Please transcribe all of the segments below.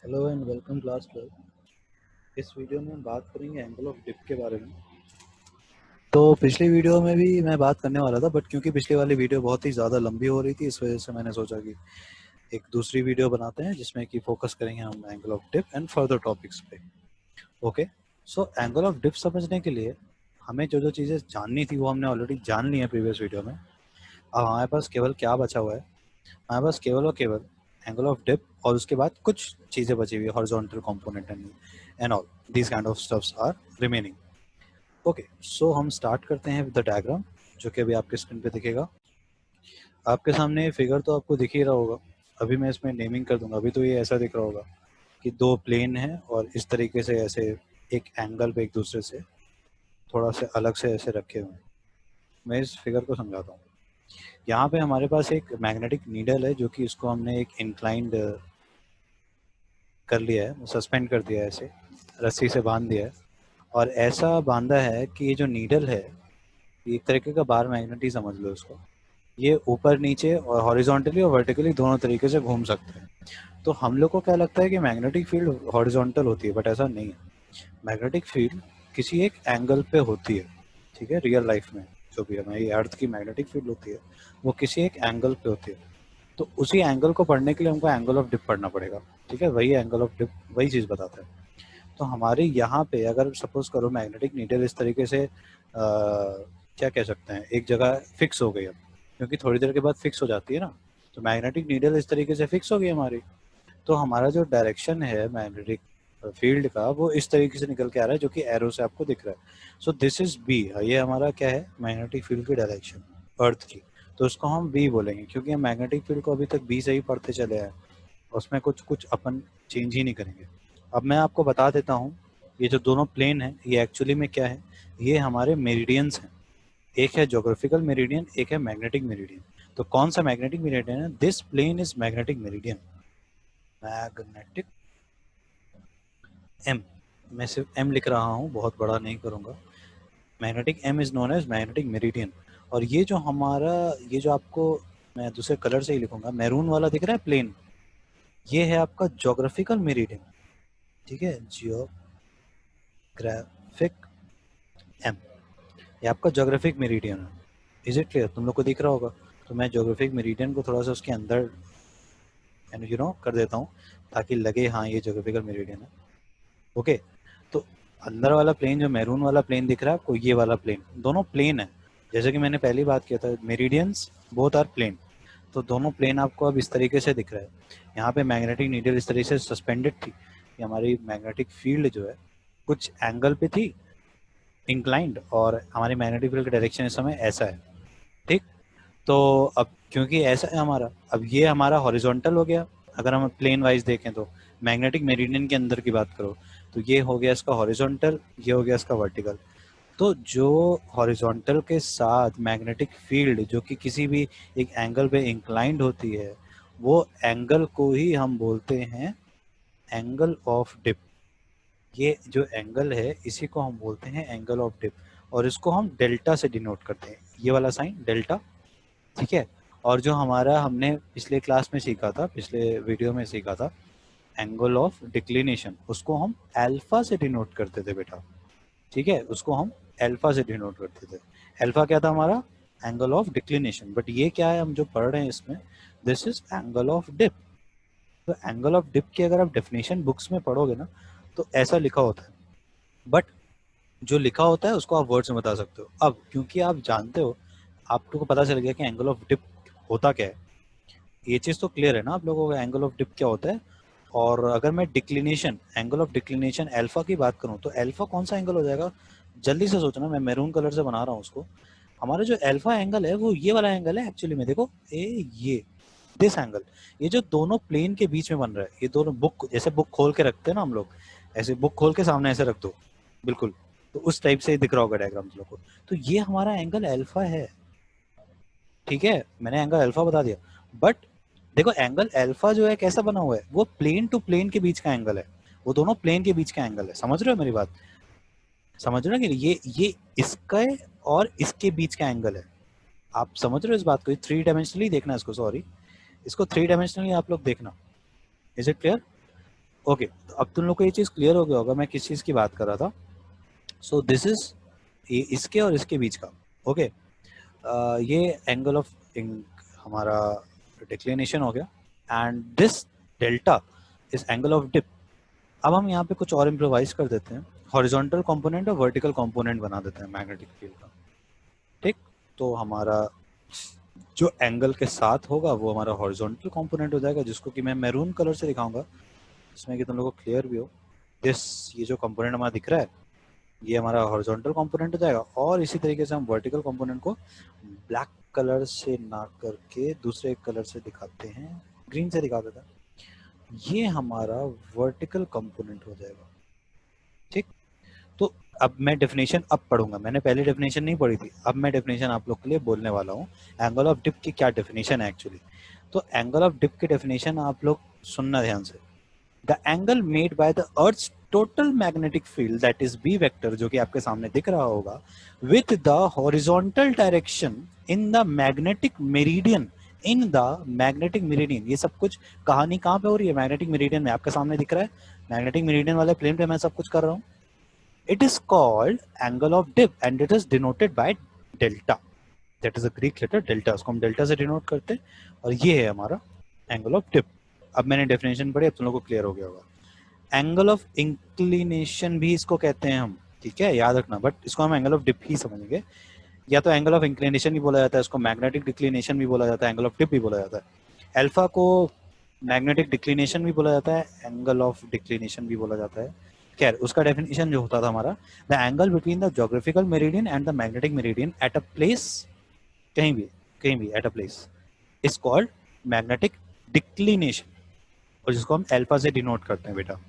Hello and welcome class 12। इस video में हम बात करेंगे एंगल ऑफ डिप के बारे में। तो पिछली वीडियो में भी मैं बात करने वाला था, बट क्योंकि पिछली वाली वीडियो बहुत ही ज़्यादा लंबी हो रही थी, इस वजह से मैंने सोचा कि एक दूसरी वीडियो बनाते हैं जिसमें कि फोकस करेंगे हम angle of dip and further topics पे। Okay, so angle of dip समझने के लिए हमें जो जो चीज़ें जाननी थी वो हमने ऑलरेडी जान ली है प्रीवियस वीडियो में। अब हमारे पास केवल क्या बचा हुआ है? हमारे पास केवल और केवल एंगल ऑफ डिप और उसके बाद कुछ चीज़ें बची हुई है, horizontal component and all these kind of stuffs are remaining. Okay, so हम स्टार्ट करते हैं विद द डायग्राम जो कि अभी आपके स्क्रीन पे दिखेगा। आपके सामने फिगर तो आपको दिख ही रहा होगा। अभी मैं इसमें नेमिंग कर दूंगा। अभी तो ये ऐसा दिख रहा होगा कि दो प्लेन हैं और इस तरीके से ऐसे एक एंगल पे एक दूसरे से थोड़ा से अलग से ऐसे रखे हुए हैं। मैं इस फिगर को समझाता हूँ। यहाँ पे हमारे पास एक मैग्नेटिक नीडल है जो कि इसको हमने एक इंक्लाइंड कर लिया है, सस्पेंड कर दिया है, ऐसे रस्सी से बांध दिया है। और ऐसा बांधा है कि ये जो नीडल है ये एक तरीके का बार मैग्नेट ही समझ लो इसको। ये ऊपर नीचे और हॉरिजॉन्टली और वर्टिकली दोनों तरीके से घूम सकते हैं। तो हम लोग को क्या लगता है कि मैग्नेटिक फील्ड हॉरिजॉन्टल होती है, बट ऐसा नहीं है। मैग्नेटिक फील्ड किसी एक एंगल पे होती है। ठीक है, रियल लाइफ में जो भी हमारी अर्थ की मैग्नेटिक फील्ड होती है वो किसी एक एंगल पे होती है। तो उसी एंगल को पढ़ने के लिए हमको एंगल ऑफ डिप पढ़ना पड़ेगा। ठीक है, वही एंगल ऑफ डिप वही चीज़ बताता है। तो हमारे यहाँ पे अगर सपोज करो मैग्नेटिक नीडल इस तरीके से क्या कह सकते हैं, एक जगह फिक्स हो गई अब, क्योंकि थोड़ी देर के बाद फिक्स हो जाती है ना। तो मैग्नेटिक नीडल इस तरीके से फिक्स हो गई हमारी। तो हमारा जो डायरेक्शन है मैग्नेटिक फील्ड का वो इस तरीके से निकल के आ रहा है जो कि एरो से आपको दिख रहा है। So this is B. ये हमारा क्या है, मैग्नेटिक फील्ड की डायरेक्शन अर्थ की। तो उसको हम बी बोलेंगे क्योंकि हम मैग्नेटिक फील्ड को अभी तक बी से ही पढ़ते चले आए, उसमें कुछ कुछ अपन चेंज ही नहीं करेंगे। अब मैं आपको बता देता हूँ, ये जो दोनों प्लेन हैं ये एक्चुअली में क्या है, ये हमारे मेरिडियंस हैं। एक है ज्योग्राफिकल मेरिडियन, एक है मैग्नेटिक मेरिडियन। तो कौन सा मैग्नेटिक मेरिडियन है? This plane is magnetic meridian. Magnetic M, मैं सिर्फ एम लिख रहा हूँ, बहुत बड़ा नहीं करूँगा। Magnetic M is known as magnetic meridian. और ये जो हमारा, ये जो आपको मैं दूसरे कलर से ही लिखूंगा, मैरून वाला दिख रहा है प्लेन, ये है आपका ज्योग्राफिकल मेरिडियन। ठीक है, जियोग्राफिक एम, ये आपका ज्योग्राफिक मेरिडियन है। Is it clear? तुम लोग को दिख रहा होगा। तो मैं ज्योग्राफिक मेरिडियन को थोड़ा सा उसके अंदर कर देता हूँ ताकि लगे हाँ ये ज्योग्राफिकल मेरिडियन है। ओके, तो अंदर वाला प्लेन जो मैरून वाला प्लेन दिख रहा है आपको, ये वाला प्लेन, दोनों प्लेन है। जैसे कि मैंने पहली बात किया था, मेरिडियंस बोथ आर प्लेन। तो दोनों प्लेन आपको अब इस तरीके से दिख रहा है। यहाँ पे मैग्नेटिक नीडल इस तरीके से सस्पेंडेड थी कि हमारी मैग्नेटिक फील्ड जो है कुछ एंगल पे थी इंक्लाइंड, और हमारी मैग्नेटिक फील्ड का डायरेक्शन इस समय ऐसा है। ठीक, तो अब क्योंकि ऐसा है हमारा, अब ये हमारा हॉरिजॉन्टल हो गया। अगर हम प्लेन वाइज देखें तो मैग्नेटिक मेरिडियन के अंदर की बात करो तो ये हो गया इसका हॉरिजॉन्टल, ये हो गया इसका वर्टिकल। तो जो हॉरिजॉन्टल के साथ मैग्नेटिक फील्ड जो कि किसी भी एक एंगल पे इंक्लाइंड होती है, वो एंगल को ही हम बोलते हैं एंगल ऑफ डिप। ये जो एंगल है इसी को हम बोलते हैं एंगल ऑफ डिप, और इसको हम डेल्टा से डिनोट करते हैं, ये वाला साइन डेल्टा। ठीक है, और जो हमारा हमने पिछले क्लास में सीखा था, पिछले वीडियो में सीखा था, एंगल ऑफ डिक्लिनेशन, उसको हम अल्फा से डिनोट करते थे बेटा। ठीक है, उसको हम अल्फा से डिनोट करते थे। अल्फा क्या था हमारा? Angle of declination. बट ये क्या है हम जो पढ़ रहे हैं इसमें, this is angle of dip. तो एंगल ऑफ डिप की अगर आप डेफिनेशन बुक्स में पढ़ोगे ना तो ऐसा लिखा होता है, बट जो लिखा होता है उसको आप वर्ड्स में बता सकते हो। अब क्योंकि आप जानते हो, आपको पता चल गया कि एंगल ऑफ डिप होता क्या है, ये चीज़ तो क्लियर है ना आप लोगों को एंगल ऑफ डिप क्या होता है। और अगर मैं declination, angle of declination alpha की बात करूं तो अल्फा कौन सा एंगल हो जाएगा? जल्दी से सोचना, मैं मैरून कलर से बना रहा हूँ उसको। हमारा जो अल्फा एंगल है वो ये वाला एंगल है एक्चुअली में। देखो ये दिस एंगल, ये जो दोनों प्लेन के बीच में बन रहा है, ये दोनों बुक जैसे बुक खोल के रखते हैं ना हम लोग, ऐसे बुक खोल के सामने ऐसे रख दो बिल्कुल, तो उस टाइप से दिख रहा होगा डायग्राम तुम लोग को। तो ये हमारा एंगल अल्फा है। ठीक है, मैंने एंगल अल्फा बता दिया। बट देखो एंगल अल्फा जो है कैसा बना हुआ है, वो प्लेन टू प्लेन के बीच का एंगल है, वो दोनों प्लेन के बीच का एंगल है। समझ रहे हो मेरी बात? समझ रहे हो कि ये इसका और इसके बीच का एंगल है। आप समझ रहे हो इस बात को? थ्री डायमेंशनली देखना इसको, सॉरी, इसको थ्री डायमेंशनली आप लोग देखना। Is it clear? ओके, तो अब तुम लोग को ये चीज़ क्लियर हो गया होगा मैं किस चीज़ की बात कर रहा था. सो दिस इज इसके और इसके बीच का. ओके, ये एंगल ऑफ हमारा डिक्लिनेशन हो गया, and this delta is angle of dip. अब हम यहाँ पे कुछ और इम्प्रोवाइज कर देते हैं, हॉरिजॉन्टल कंपोनेंट और वर्टिकल कंपोनेंट बना देते हैं मैग्नेटिक फील्ड का. ठीक, तो हमारा जो एंगल के साथ होगा वो हमारा हॉरिजॉन्टल कंपोनेंट हो जाएगा, जिसको कि मैं मैरून कलर से दिखाऊंगा जिसमें कि तुम लोगों को क्लियर भी हो. दिस, ये जो कंपोनेंट हमारा दिख रहा है ये हमारा हॉरिजॉन्टल कंपोनेंट हो जाएगा, और इसी तरीके से हम वर्टिकल कंपोनेंट को ब्लैक कलर से ना करके दूसरे कलर से दिखाते हैं, ग्रीन से दिखा देते हैं. ये हमारा वर्टिकल कंपोनेंट हो जाएगा. ठीक, तो अब मैं डेफिनेशन अब पढ़ूंगा, मैंने पहले डेफिनेशन नहीं पढ़ी थी, अब मैं डेफिनेशन आप लोग के लिए बोलने वाला हूँ. एंगल ऑफ डिप की क्या डेफिनेशन है एक्चुअली. तो एंगल ऑफ डिप की डेफिनेशन आप लोग सुनना ध्यान से. The angle made by the earth's total magnetic field that is B vector, जो कि आपके सामने दिख रहा होगा, with the horizontal direction in the magnetic meridian. In the magnetic meridian, ये सब कुछ कहानी कहाँ पे हो रही है, मैग्नेटिक मेरिडियन में आपके सामने दिख रहा है. मैग्नेटिक मेरिडियन वाले प्लेन पे मैं सब कुछ कर रहा हूँ. It is called angle of dip and it is denoted by delta. That is a Greek letter delta, उसको हम डेल्टा से डिनोट करते हैं, और ये है हमारा एंगल ऑफ डिप. अब मैंने डेफिनेशन पढ़ी, अब तुम लोगों को क्लियर हो गया होगा. एंगल ऑफ इंक्लिनेशन भी इसको कहते हैं हम, ठीक है, याद रखना, बट इसको हम एंगल ऑफ डिप ही समझेंगे. या तो एंगल ऑफ इंक्लिनेशन भी बोला जाता है, इसको मैग्नेटिक डिक्लिनेशन भी बोला जाता है, एंगल ऑफ डिप भी बोला जाता है. अल्फा को मैग्नेटिक डिक्लिनेशन भी बोला जाता है, एंगल ऑफ डिक्लिनेशन भी बोला जाता है. खैर, उसका डेफिनेशन जो होता था हमारा, the angle between the geographical meridian and the magnetic meridian at a place, कहीं भी at a place, is called magnetic declination, और जिसको हम अल्फा से डिनोट करते हैं बेटा.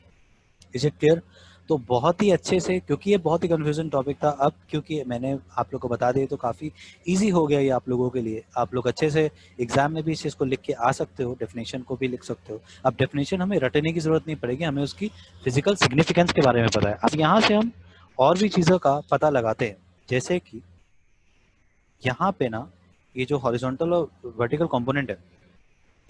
Is it clear. तो बहुत ही अच्छे से, क्योंकि ये बहुत ही कंफ्यूजन टॉपिक था, अब क्योंकि मैंने आप लोग को बता दिया तो काफ़ी इजी हो गया ये आप लोगों के लिए. आप लोग अच्छे से एग्जाम में भी इस चीज़ को लिख के आ सकते हो, डेफिनेशन को भी लिख सकते हो. अब डेफिनेशन हमें रटने की जरूरत नहीं पड़ेगी, हमें उसकी फिजिकल सिग्निफिकेंस के बारे में पता है. अब यहाँ से हम और भी चीज़ों का पता लगाते हैं, जैसे कि यहाँ पे ना ये जो हॉरिजॉन्टल और वर्टिकल कंपोनेंट है,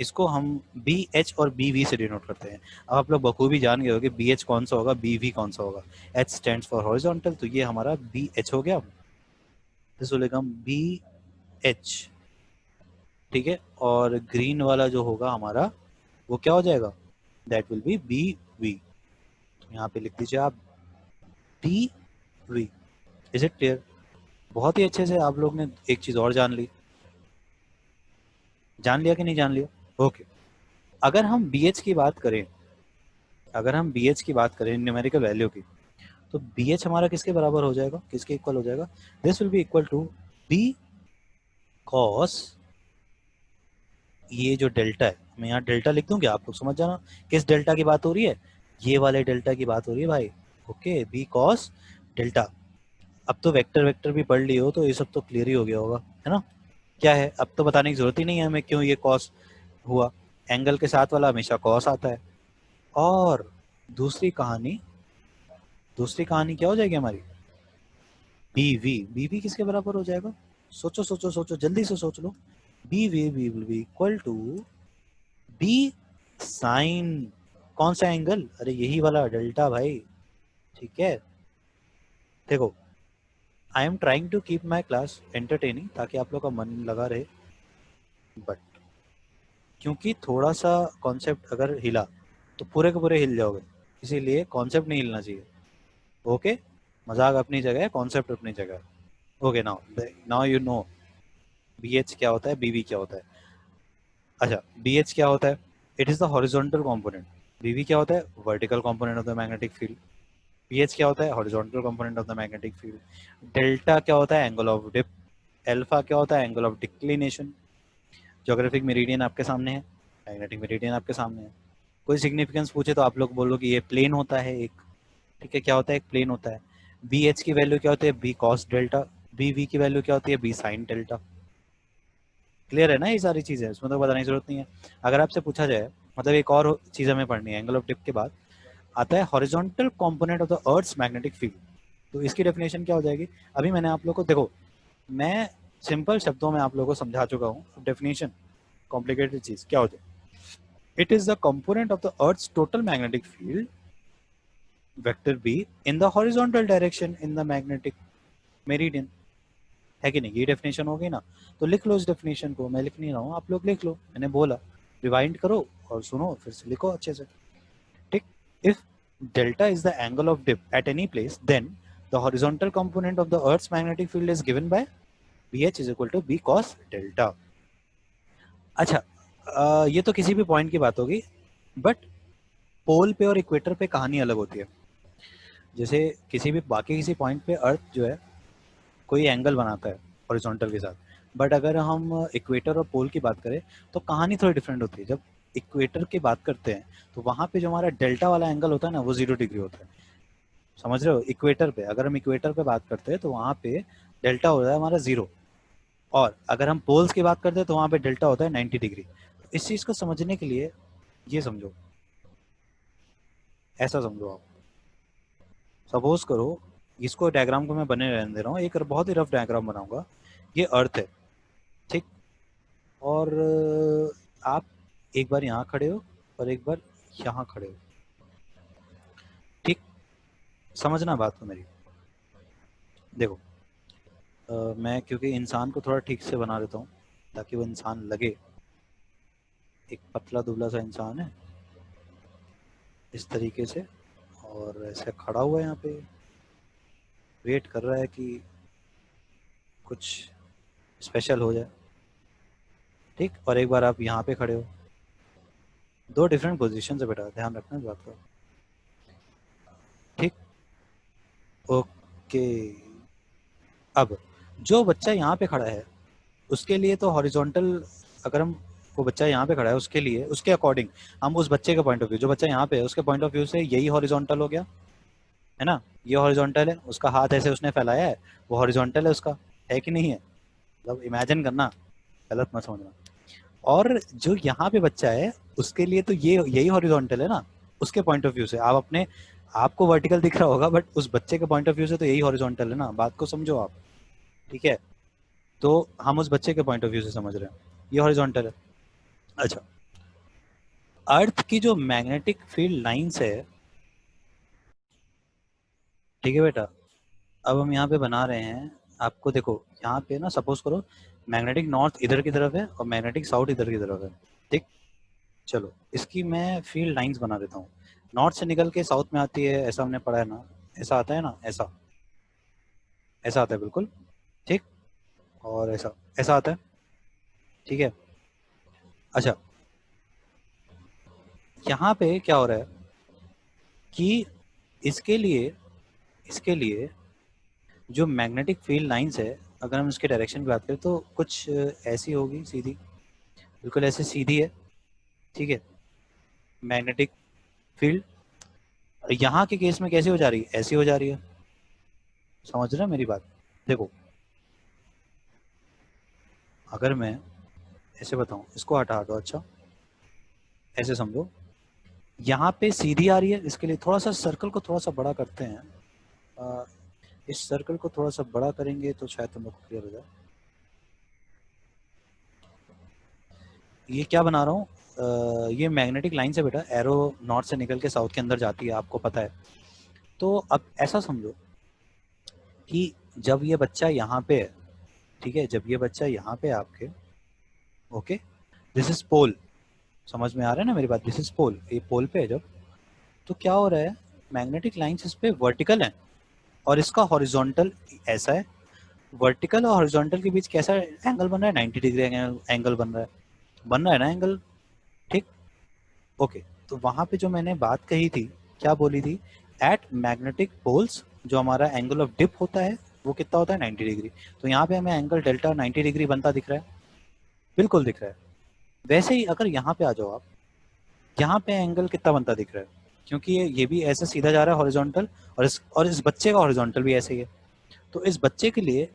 इसको हम बी एच और बी वी से डिनोट करते हैं. अब आप लोग बखूबी जान गए होंगे बी एच कौन सा होगा, बी वी कौन सा होगा. एच स्टैंड्स फॉर हॉरिजॉन्टल, तो ये हमारा बी एच हो गया. इसको लिखा हम बी एच, ठीक है. और ग्रीन वाला जो होगा हमारा वो क्या हो जाएगा, that will be B V. तो यहाँ पे लिख दीजिए आप B V. Is it clear. बहुत ही अच्छे से आप लोग ने एक चीज और जान ली, जान लिया कि नहीं जान लिया. ओके, अगर हम बी एच की बात करें, अगर हम बी एच की बात करें न्यूमेरिकल वैल्यू की, तो बी एच हमारा किसके बराबर हो जाएगा, किसके इक्वल हो जाएगा, this will be equal to B cos, ये जो डेल्टा है, मैं यहाँ डेल्टा लिख दूं क्या, आप लोग समझ जाना किस डेल्टा की बात हो रही है, ये वाले डेल्टा की बात हो रही है भाई. Okay, B cos delta. अब तो वेक्टर वेक्टर भी पढ़ ली हो तो ये सब तो क्लियर ही हो गया होगा, है ना. क्या है, अब तो बताने की जरूरत ही नहीं है हमें क्यों ये कॉस हुआ. एंगल के साथ वाला हमेशा कॉस आता है. और दूसरी कहानी, दूसरी कहानी क्या हो जाएगी हमारी, बी वी किसके बराबर हो जाएगा, सोचो सोचो सोचो, जल्दी से सोच लो. B V will be equal to B sine, कौन सा एंगल, अरे यही वाला डेल्टा भाई. ठीक है, देखो, I am trying to keep my class entertaining ताकि आप लोग का मन लगा रहे, बट क्योंकि थोड़ा सा कॉन्सेप्ट अगर हिला तो पूरे के पूरे हिल जाओगे, इसीलिए कॉन्सेप्ट नहीं हिलना चाहिए. ओके, मजाक अपनी जगह है, कॉन्सेप्ट अपनी जगह है. Okay, now now you know B H क्या होता है, बी वी क्या होता है. अच्छा, बी एच क्या होता है, it is the horizontal component. B V क्या होता है, vertical component of the magnetic field. B H क्या होता है, horizontal component of the magnetic field. Delta क्या होता है, एंगल ऑफ डिप. अल्फा क्या होता है, angle of declination. Geographic meridian आपके सामने है, मैग्नेटिक मेरिडियन आपके सामने है. कोई सिग्निफिकेंस पूछे तो आप लोग बोलो कि ये प्लेन होता है एक, ठीक है, क्या होता है, एक प्लेन होता है. बी एच की वैल्यू क्या होती है, B cos delta. B V की वैल्यू क्या होती है, बी साइन डेल्टा. क्लियर है ना ये सारी चीजें, इसमें तो बताने की जरूरत नहीं है. अगर आपसे पूछा जाए, मतलब एक और चीज हमें पढ़नी है, एंगल ऑफ डिप के बाद आता है horizontal component of the earth's magnetic field. तो इसकी डेफिनेशन क्या हो जाएगी, अभी मैंने आप लोग को, देखो मैं सिंपल शब्दों में आप लोगों को समझा चुका हूँ. डेफिनेशन कॉम्प्लिकेटेड चीज क्या हो जाए, It is the component of the Earth's total magnetic field, vector B, in the horizontal direction in the magnetic meridian. है कि नहीं? ये डेफिनेशन हो गई ना, तो लिख लो इस डेफिनेशन को, मैं लिख नहीं रहा हूँ, आप लोग लिख लो, मैंने बोला रिवाइंड करो और सुनो फिर से लिखो अच्छे से, ठीक? If delta is the angle of dip at any place, then the horizontal component of the Earth's magnetic field is given by BH is equal to B cos delta. अच्छा, ये तो किसी भी पॉइंट की बात होगी, बट पोल पे और इक्वेटर पे कहानी अलग होती है. जैसे किसी भी बाकी किसी पॉइंट पे अर्थ जो है कोई एंगल बनाता है हॉरिजॉन्टल के साथ, बट अगर हम इक्वेटर और पोल की बात करें तो कहानी थोड़ी डिफरेंट होती है. जब इक्वेटर की बात करते हैं तो वहाँ पे जो हमारा डेल्टा वाला एंगल होता है ना, वो 0 डिग्री होता है. समझ रहे हो? इक्वेटर पे, अगर हम इक्वेटर पे बात करते हैं तो वहाँ पे डेल्टा होता है हमारा 0, और अगर हम पोल्स की बात करते हैं तो वहाँ पे डेल्टा होता है 90 डिग्री. तो इस चीज़ को समझने के लिए ये समझो, ऐसा समझो आप. सपोज करो, इसको डायग्राम को मैं बने रहने दे रहा हूँ, एक बहुत ही रफ डायग्राम बनाऊंगा. ये अर्थ है, ठीक? और आप एक बार यहाँ खड़े हो और एक बार यहाँ खड़े हो, ठीक? समझना बात को मेरी. देखो, मैं क्योंकि इंसान को थोड़ा ठीक से बना देता हूँ ताकि वो इंसान लगे. एक पतला दुबला सा इंसान है इस तरीके से, और ऐसे खड़ा हुआ है यहाँ पे, वेट कर रहा है कि कुछ स्पेशल हो जाए, ठीक? और एक बार आप यहाँ पे खड़े हो. दो डिफरेंट पोजीशन है बेटा, ध्यान रखना इस बात का, ठीक? ओके. अब जो बच्चा यहाँ पे खड़ा है उसके लिए तो हॉरिजॉन्टल, अगर हम वो बच्चा यहाँ पे खड़ा है उसके लिए, उसके अकॉर्डिंग हम उस बच्चे के पॉइंट ऑफ व्यू, जो बच्चा यहाँ पे है उसके पॉइंट ऑफ व्यू से यही हॉरिजॉन्टल हो गया, है ना? ये हॉरिजॉन्टल है, उसका हाथ ऐसे उसने फैलाया है, वो हॉरिजॉन्टल है उसका, है कि नहीं है? मतलब इमेजिन करना, गलत मत समझना. और जो यहाँ पे बच्चा है उसके लिए तो ये यही हॉरिजॉन्टल है ना, उसके पॉइंट ऑफ व्यू से. आप अपने आपको वर्टिकल दिख रहा होगा, बट उस बच्चे के पॉइंट ऑफ व्यू से तो यही हॉरिजॉन्टल है ना. बात को समझो आप, ठीक है? तो हम उस बच्चे के पॉइंट ऑफ व्यू से समझ रहे हैं, ये हॉरिजॉन्टल है. अच्छा, अर्थ की जो मैग्नेटिक फील्ड लाइंस है, ठीक है बेटा, अब हम यहाँ पे बना रहे हैं. आपको देखो यहाँ पे ना, सपोज करो मैग्नेटिक नॉर्थ इधर की तरफ है और मैग्नेटिक साउथ इधर की तरफ है, ठीक? चलो इसकी मैं फील्ड लाइंस बना देता हूँ. नॉर्थ से निकल के साउथ में आती है, ऐसा हमने पढ़ा है ना, ऐसा आता है ना, ऐसा ऐसा आता है बिल्कुल, ठीक? और ऐसा ऐसा आता है, ठीक है? अच्छा, यहाँ पे क्या हो रहा है कि इसके लिए जो मैग्नेटिक फील्ड लाइंस है, अगर हम इसके डायरेक्शन की बात करें तो कुछ ऐसी होगी, सीधी, बिल्कुल ऐसे सीधी है, ठीक है? मैग्नेटिक फील्ड यहाँ के केस में कैसे हो जा रही है? ऐसी हो जा रही है. समझ रहे हैं मेरी बात? देखो, अगर मैं ऐसे बताऊं, इसको हटा दो. अच्छा, ऐसे समझो, यहाँ पे सीधी आ रही है, इसके लिए थोड़ा सा सर्कल को थोड़ा सा बड़ा करते हैं. इस सर्कल को थोड़ा सा बड़ा करेंगे तो शायद तुम लोग को क्लियर हो जाए. ये क्या बना रहा हूँ, ये मैग्नेटिक लाइन से बेटा, एरो नॉर्थ से निकल के साउथ के अंदर जाती है, आपको पता है. तो अब ऐसा समझो कि जब ये बच्चा यहाँ पे है, ठीक है, जब ये बच्चा यहाँ पे आपके, ओके, दिस इज पोल. समझ में आ रहा है ना मेरी बात? दिस इज पोल, ये पोल पे है जब, तो क्या हो रहा है, मैग्नेटिक लाइंस इस पे वर्टिकल है और इसका हॉरिजॉन्टल ऐसा है. वर्टिकल और हॉरिजॉन्टल के बीच कैसा एंगल बन रहा है? 90 डिग्री एंगल बन रहा है ना एंगल, ठीक? ओके. तो वहां पे जो मैंने बात कही थी, क्या बोली थी? एट मैग्नेटिक पोल्स जो हमारा एंगल ऑफ डिप होता है वो कितना होता है? 90 डिग्री. तो यहाँ पे हमें एंगल डेल्टा 90 डिग्री बनता दिख रहा है, बिल्कुल दिख रहा है. वैसे ही अगर यहाँ पे आ जाओ आप, यहाँ पे एंगल कितना बनता दिख रहा है? क्योंकि ये भी ऐसे सीधा जा रहा है हॉरिजॉन्टल, और इस बच्चे का हॉरिजॉन्टल भी ऐसे ही है. तो इस बच्चे के लिए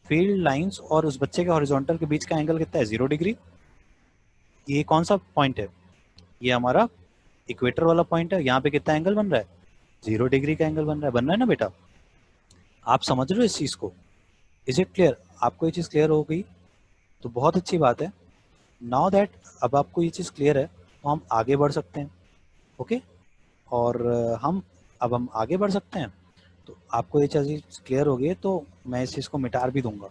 फील्ड लाइंस और उस बच्चे के हॉरिजॉन्टल के बीच का एंगल कितना है? 0 डिग्री. ये कौन सा पॉइंट है? ये हमारा इक्वेटर वाला पॉइंट है. यहाँ पे कितना एंगल बन रहा है? 0 डिग्री का एंगल बन रहा है ना बेटा? आप समझ रहे हो इस चीज को? Is it clear? आपको ये चीज क्लियर हो गई तो बहुत अच्छी बात है. नाउ दैट अब आपको ये चीज क्लियर है, तो हम आगे बढ़ सकते हैं। ओके, और हम आगे बढ़ सकते हैं। तो आपको ये चीज़ क्लियर हो गई है, तो मैं इस चीज़ को मिटा भी दूंगा।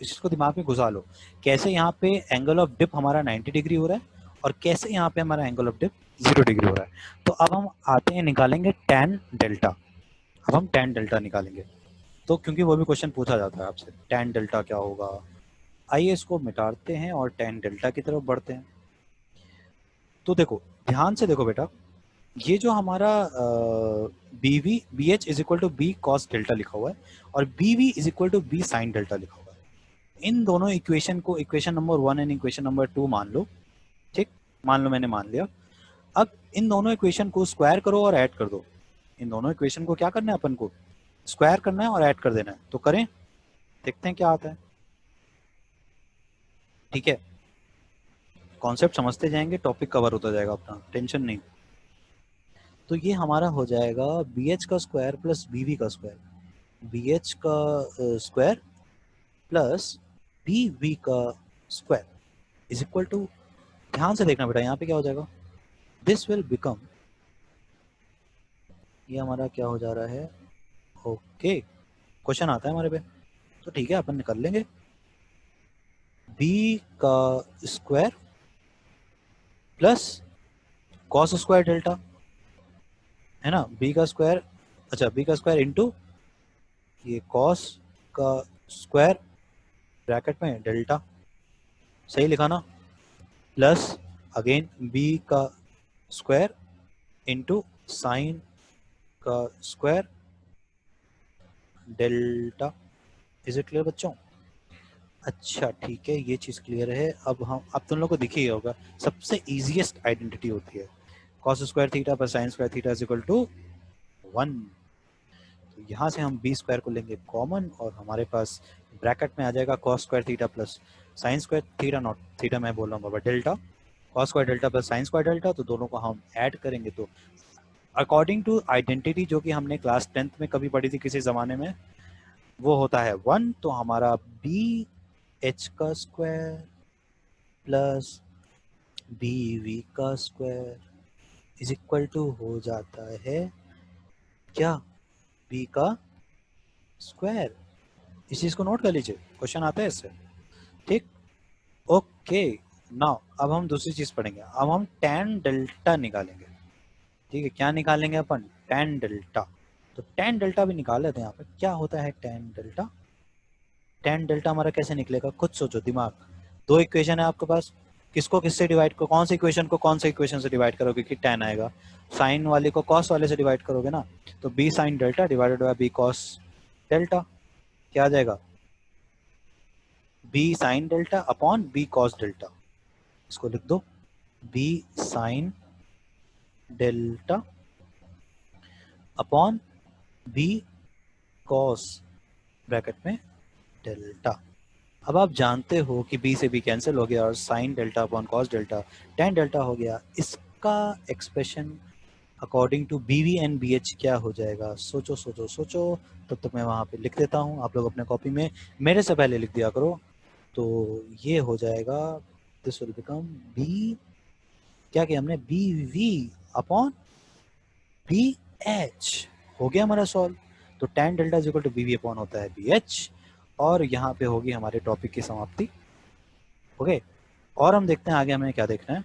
इस चीज़ को दिमाग में घुसा लो, कैसे यहाँ पे एंगल ऑफ डिप हमारा 90 डिग्री हो रहा है और कैसे यहाँ पे हमारा एंगल ऑफ डिप 0 डिग्री हो रहा है। तो अब हम आते हैं निकालेंगे tan डेल्टा। अब हम tan डेल्टा निकालेंगे, तो क्योंकि वो भी क्वेश्चन पूछा जाता है आपसे, tan डेल्टा क्या होगा। आइए इसको मिटाते हैं और tan डेल्टा की तरफ बढ़ते हैं। तो देखो, ध्यान से देखो बेटा, ये जो हमारा B V B H is equal to B cos delta लिखा हुआ है और B V is equal to B sine delta लिखा हुआ है। इन दोनों इक्वेशन को equation number 1 and equation number 2 मान लो। ठीक, मान लो मैंने मान लिया। अब इन दोनों इक्वेशन को स्क्वायर करो और ऐड कर दो। इन दोनों इक्वेशन को क्या करना है, अपन को स्क्वायर करना है और ऐड कर देना है। तो करें, देखते हैं क्या आता है। ठीक है, कॉन्सेप्ट समझते जाएंगे, टॉपिक कवर होता जाएगा अपना, टेंशन नहीं। तो ये हमारा हो जाएगा बी एच का स्क्वायर प्लस बी वी का स्क्वायर, बी एच का स्क्वायर प्लस बी वी का स्क्वायर इज इक्वल टू, ध्यान से देखना बेटा, यहाँ पे क्या हो जाएगा, दिस विल बिकम, ये हमारा क्या हो जा रहा है। ओके, क्वेश्चन आता है हमारे पे, तो ठीक है अपन निकाल लेंगे। बी का square plus cos square delta, है ना, बी का स्क्वायर, अच्छा बी का स्क्वायर इंटू ये कॉस का स्क्वायर ब्रैकेट में डेल्टा, सही लिखा ना, प्लस अगेन बी का स्क्वायर इंटू साइन का square delta. Is it clear बच्चों? अच्छा ठीक है, ये चीज़ क्लियर है। अब तुम लोग को दिख ही होगा, सबसे इजीएस्ट आइडेंटिटी होती है कॉस स्क्वायर थीटा पर sine square theta is equal to 1। तो यहाँ से हम बी स्क्वायर को लेंगे कॉमन और हमारे पास ब्रैकेट में आ जाएगा cos square theta plus sine square theta, not theta मैं बोल रहा हूँ बाबा, delta, cos square delta plus sine square delta. तो दोनों को हम ऐड करेंगे तो अकॉर्डिंग टू आइडेंटिटी जो कि हमने क्लास 10th में कभी पढ़ी थी किसी ज़माने में, वो होता है 1। तो हमारा बी एच का स्क्वायर प्लस बी वी का स्क्वायर इज इक्वल टू हो जाता है क्या, बी का स्क्वायर। इस चीज को नोट कर लीजिए, क्वेश्चन आता है इससे। ठीक, ओके। नाउ अब हम दूसरी चीज पढ़ेंगे, अब हम tan डेल्टा निकालेंगे। ठीक है, क्या निकालेंगे अपन, tan डेल्टा। तो tan डेल्टा भी निकाल लेते हैं। यहाँ पे क्या होता है tan डेल्टा, tan डेल्टा हमारा कैसे निकलेगा, खुद सोचो दिमाग। दो इक्वेशन है आपके पास, किसको किससे डिवाइड करो, कौन से इक्वेशन को कौन से इक्वेशन से डिवाइड करोगे कि tan आएगा, साइन वाले को कॉस वाले से डिवाइड करोगे ना। तो b sine delta divided by b cos delta, क्या आ जाएगा, b sign delta upon b cos delta. इसको लिख दो, b sign delta upon b cos bracket में डेल्टा। अब आप जानते हो कि b से b कैंसिल हो गया और sine delta upon cos delta tan delta हो गया। इसका expression according to B V and B H क्या हो जाएगा, सोचो सोचो सोचो। तब तक मैं वहाँ पे लिख देता हूँ, आप लोग अपने कॉपी में मेरे से पहले लिख दिया करो। तो ये हो जाएगा, दिस विल बिकम बी, क्या किया हमने, B V upon B H, हो गया हमारा सॉल्व। तो tan डेल्टा is equal to B V upon होता है बी एच, और यहाँ पे होगी हमारे टॉपिक की समाप्ति। ओके, और हम देखते हैं आगे हमें क्या देखना है।